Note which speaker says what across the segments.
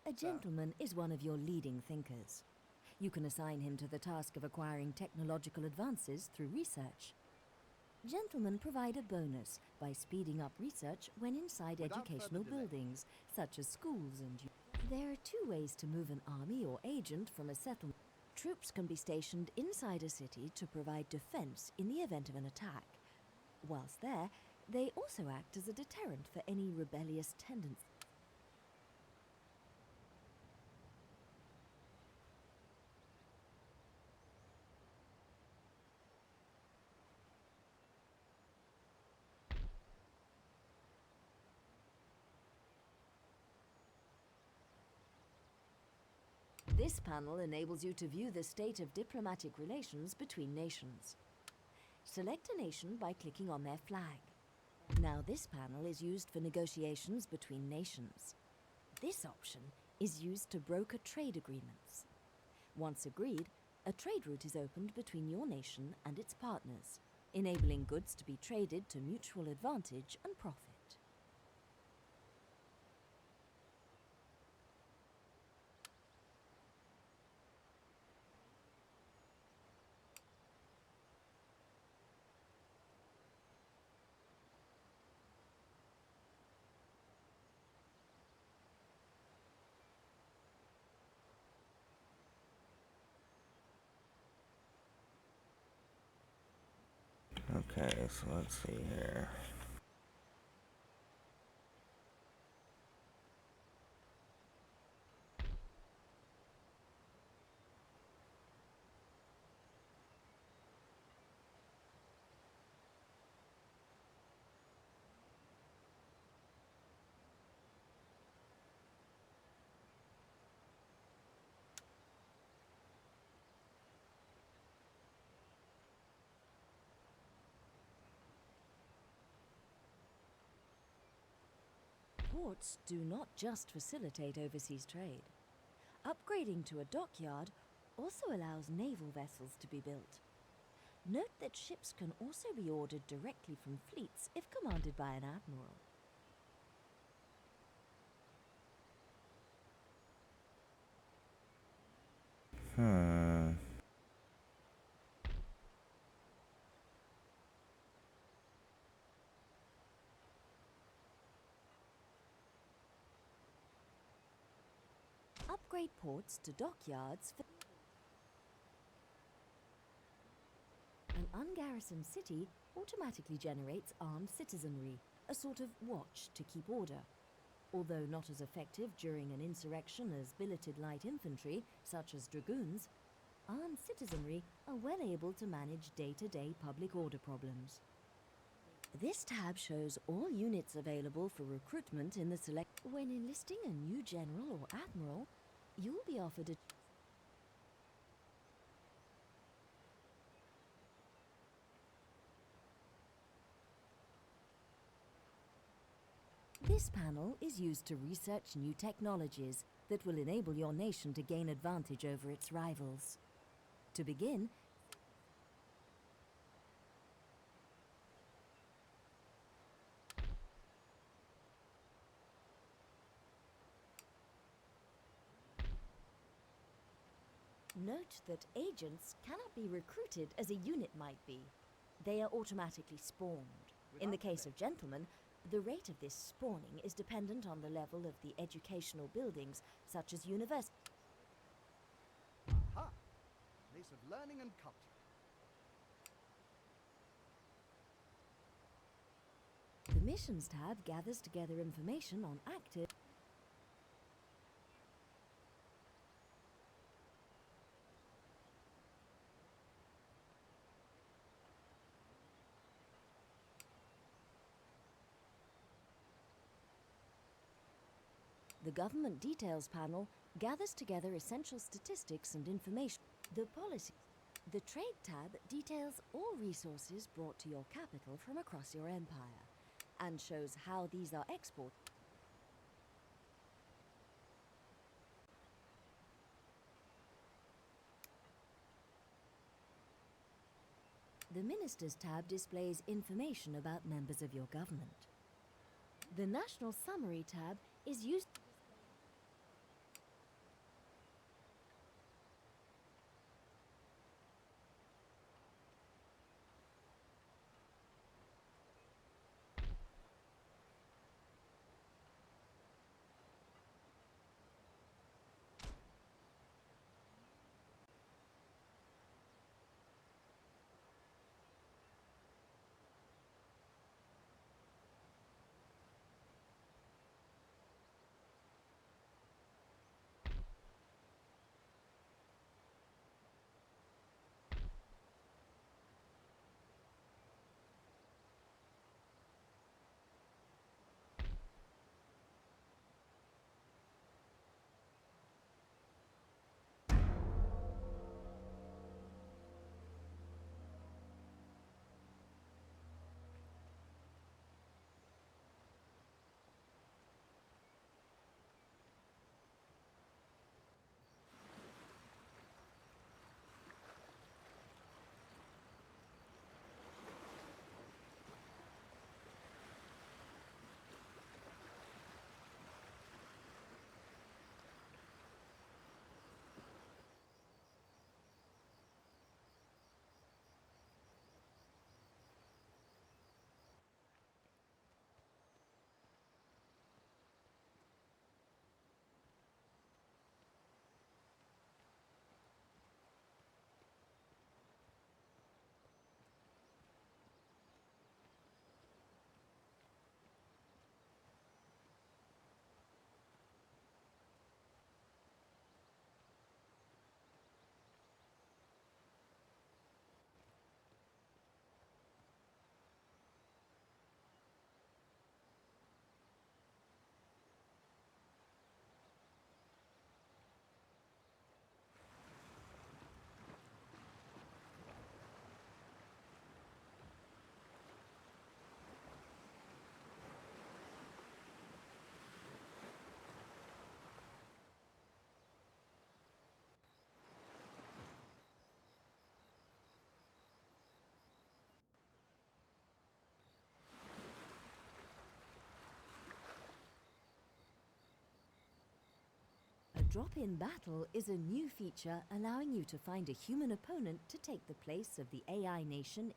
Speaker 1: A gentleman is one of your leading thinkers. You can assign him to the task of acquiring technological advances through research. Gentlemen provide a bonus by speeding up research when inside educational buildings, such as schools and... There are two ways to move an army or agent from a settlement. Troops can be stationed inside a city to provide defense in the event of an attack. Whilst there, they also act as a deterrent for any rebellious tendencies. This panel enables you to view the state of diplomatic relations between nations. Select a nation by clicking on their flag. Now this panel is used for negotiations between nations. This option is used to broker trade agreements. Once agreed, a trade route is opened between your nation and its partners, enabling goods to be traded to mutual advantage and profit.
Speaker 2: Okay, so let's see here.
Speaker 1: Ports do not just facilitate overseas trade. Upgrading to a dockyard also allows naval vessels to be built. Note that ships can also be ordered directly from fleets if commanded by an admiral. Upgrade ports to dockyards for... An ungarrisoned city automatically generates armed citizenry, a sort of watch to keep order. Although not as effective during an insurrection as billeted light infantry, such as dragoons, armed citizenry are well able to manage day-to-day public order problems. This tab shows all units available for recruitment in the select... When enlisting a new general or admiral, you'll be offered a... This panel is used to research new technologies that will enable your nation to gain advantage over its rivals. To begin, note that agents cannot be recruited as a unit might be. They are automatically spawned. In the case of gentlemen, the rate of this spawning is dependent on the level of the educational buildings, such as universities.
Speaker 3: Aha! Place of learning and culture.
Speaker 1: The Missions tab gathers together information on active... The Government Details panel gathers together essential statistics and information. The Policy. The Trade tab details all resources brought to your capital from across your empire and shows how these are exported. The Ministers tab displays information about members of your government. The National Summary tab is used... Drop-in battle is a new feature allowing you to find a human opponent to take the place of the AI nation.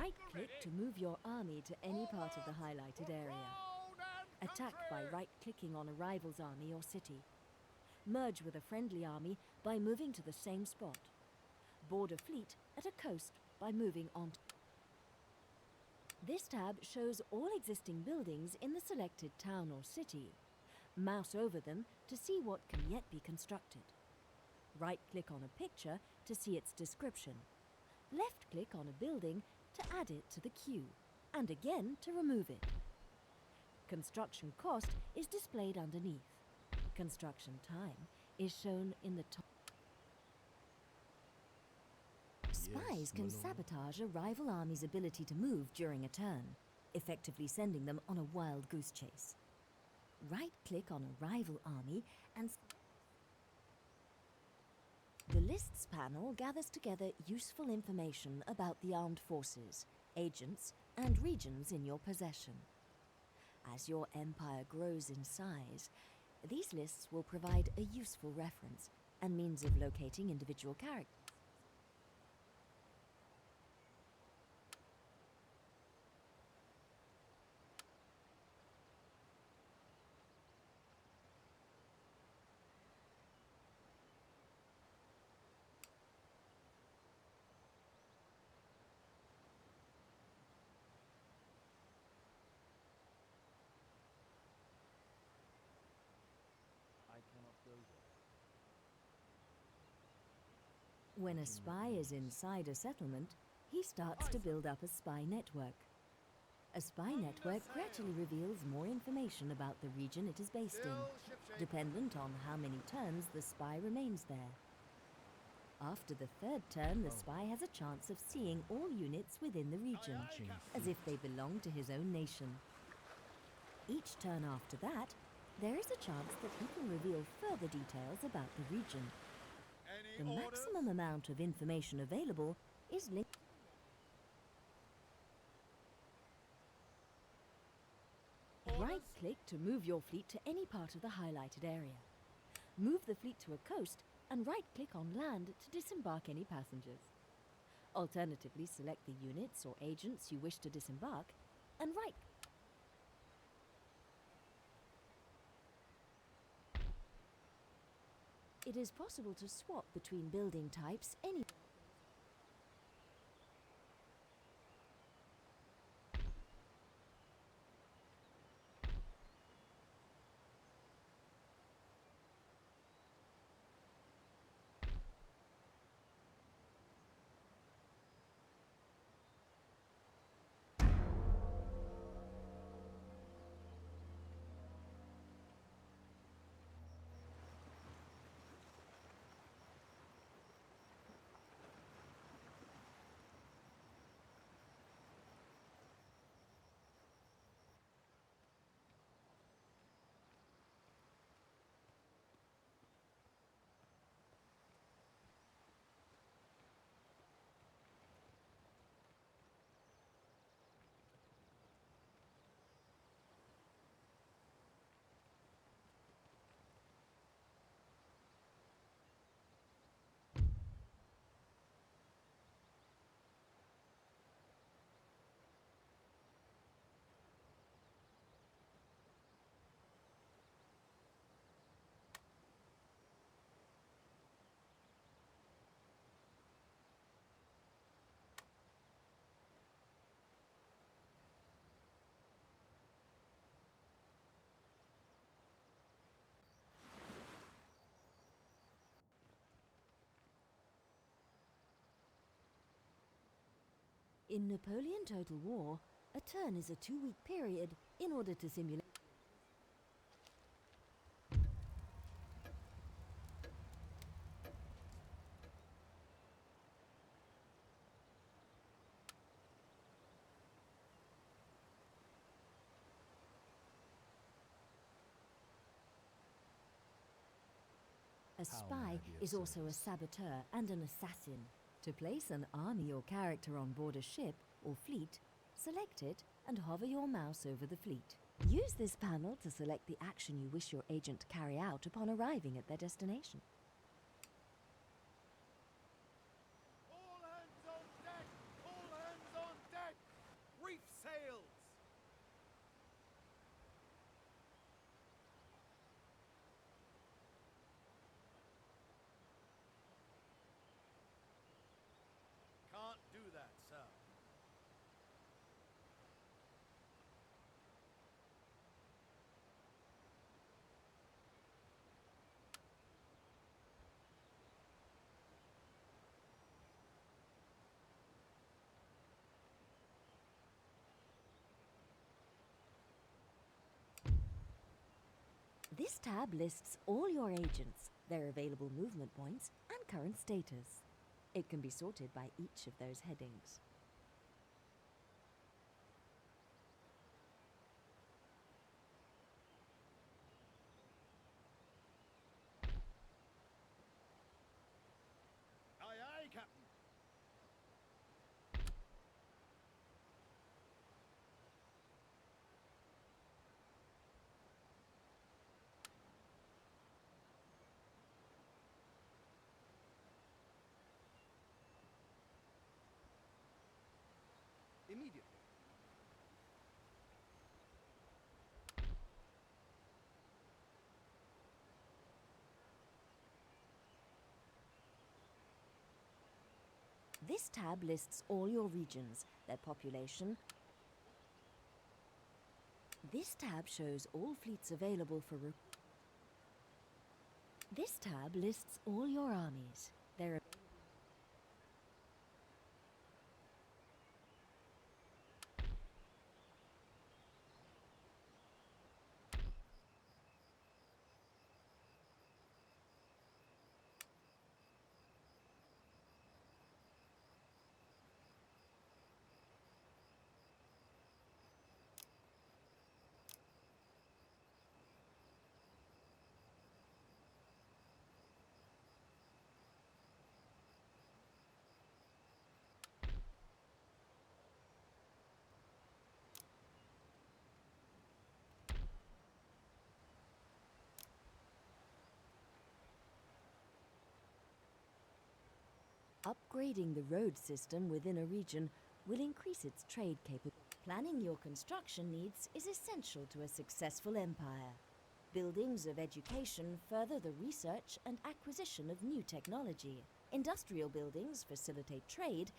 Speaker 1: Right-click to move your army to any part of the highlighted area. Attack by right-clicking on a rival's army or city. Merge with a friendly army by moving to the same spot. Board a fleet at a coast by moving on. This tab shows all existing buildings in the selected town or city. Mouse over them to see what can yet be constructed. Right-click on a picture to see its description. Left-click on a building to add it to the queue, and again to remove it. Construction cost is displayed underneath. Construction time is shown in the top. Spies can sabotage a rival army's ability to move during a turn, effectively sending them on a wild goose chase. Right-click on a rival army and the Lists panel gathers together useful information about the armed forces, agents, and regions in your possession. As your empire grows in size, these lists will provide a useful reference and means of locating individual characters.
Speaker 3: I cannot go there.
Speaker 1: When a spy is inside a settlement, he starts to build up a spy network. A spy network gradually reveals more information about the region it is based in, dependent on how many turns the spy remains there. After the third turn, the spy has a chance of seeing all units within the region, as if they belong to his own nation. Each turn after that, there is a chance that he can reveal further details about the region. The maximum amount of information available is linked. Right-click to move your fleet to any part of the highlighted area. Move the fleet to a coast and right-click on land to disembark any passengers. Alternatively, select the units or agents you wish to disembark and right. It is possible to swap between building types any. In Napoleon Total War, a turn is a 2-week period in order to simulate. A spy is also a saboteur and an assassin. To place an army or character on board a ship or fleet, select it and hover your mouse over the fleet. Use this panel to select the action you wish your agent to carry out upon arriving at their destination.
Speaker 3: All hands on deck! All hands on deck! Reef sails! Can't do that, sir.
Speaker 1: This tab lists all your agents, their available movement points, and current status. It can be sorted by each of those headings.
Speaker 3: Aye, aye, Captain. Immediately.
Speaker 1: This tab lists all your regions, their population. This tab shows all fleets available for This tab lists all your armies, their Upgrading the road system within a region will increase its trade capability. Planning your construction needs is essential to a successful empire. Buildings of education further the research and acquisition of new technology. Industrial buildings facilitate trade.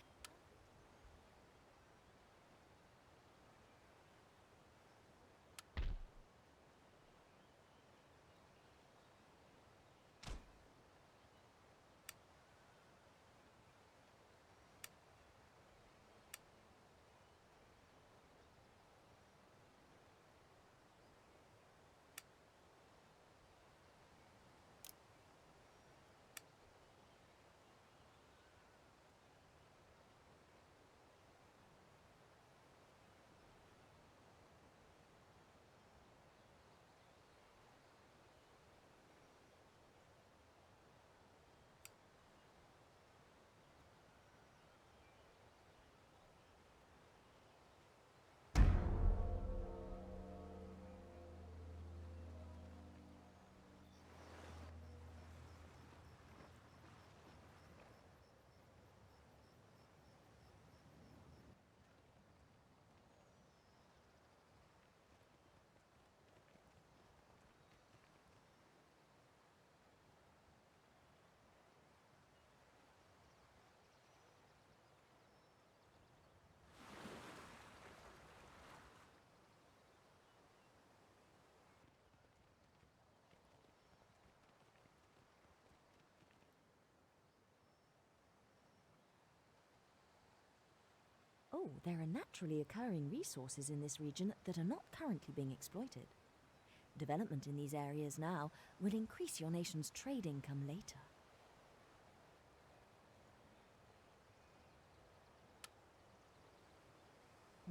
Speaker 1: Oh, there are naturally occurring resources in this region that are not currently being exploited. Development in these areas now will increase your nation's trade income later.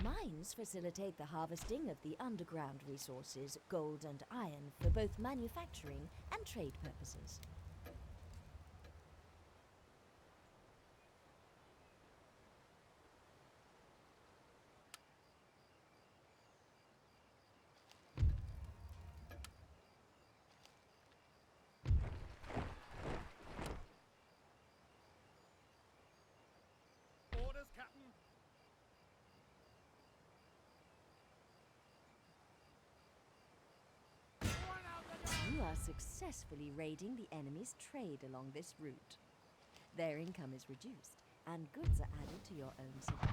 Speaker 1: Mines facilitate the harvesting of the underground resources, gold and iron, for both manufacturing and trade purposes.
Speaker 3: Orders, Captain. One out the door.
Speaker 1: You are successfully raiding the enemy's trade along this route. Their income is reduced, and goods are added to your own supply.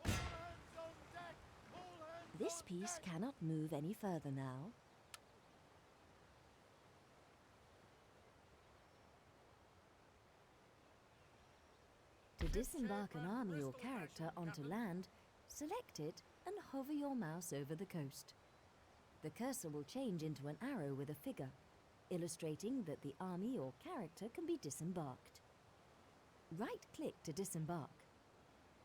Speaker 3: All hands on deck. All hands
Speaker 1: This
Speaker 3: on
Speaker 1: piece
Speaker 3: deck.
Speaker 1: cannot move any further now. To disembark an army or character onto land, select it and hover your mouse over the coast. The cursor will change into an arrow with a figure, illustrating that the army or character can be disembarked. Right-click to disembark.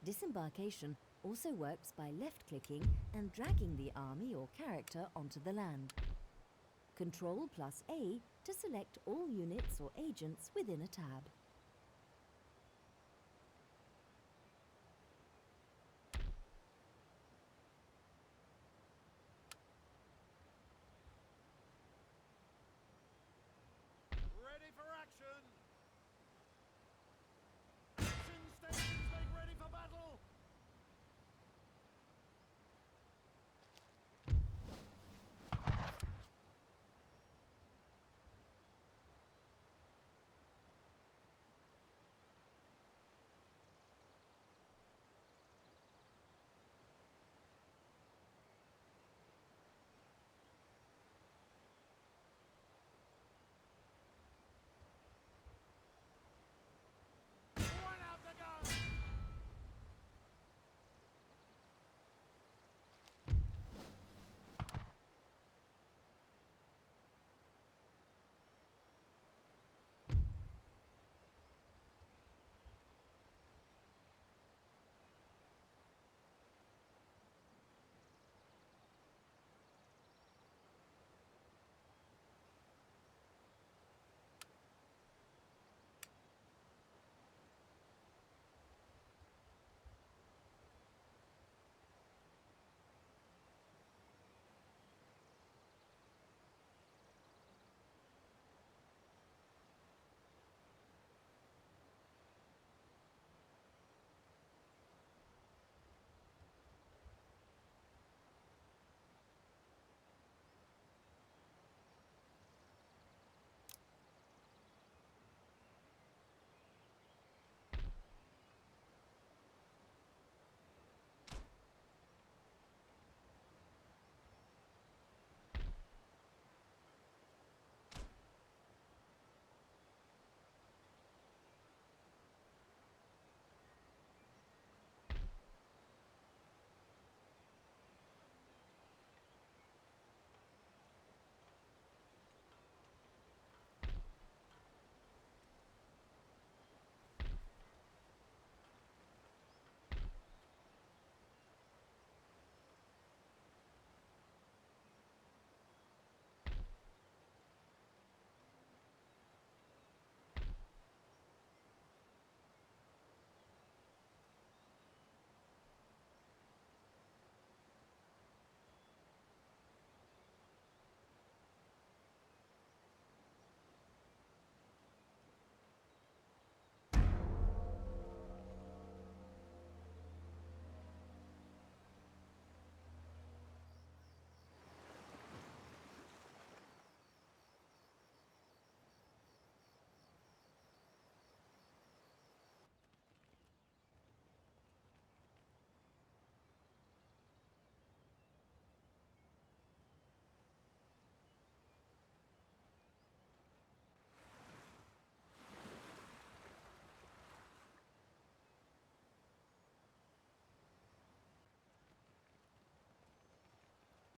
Speaker 1: Disembarkation also works by left-clicking and dragging the army or character onto the land. Control plus A to select all units or agents within a tab.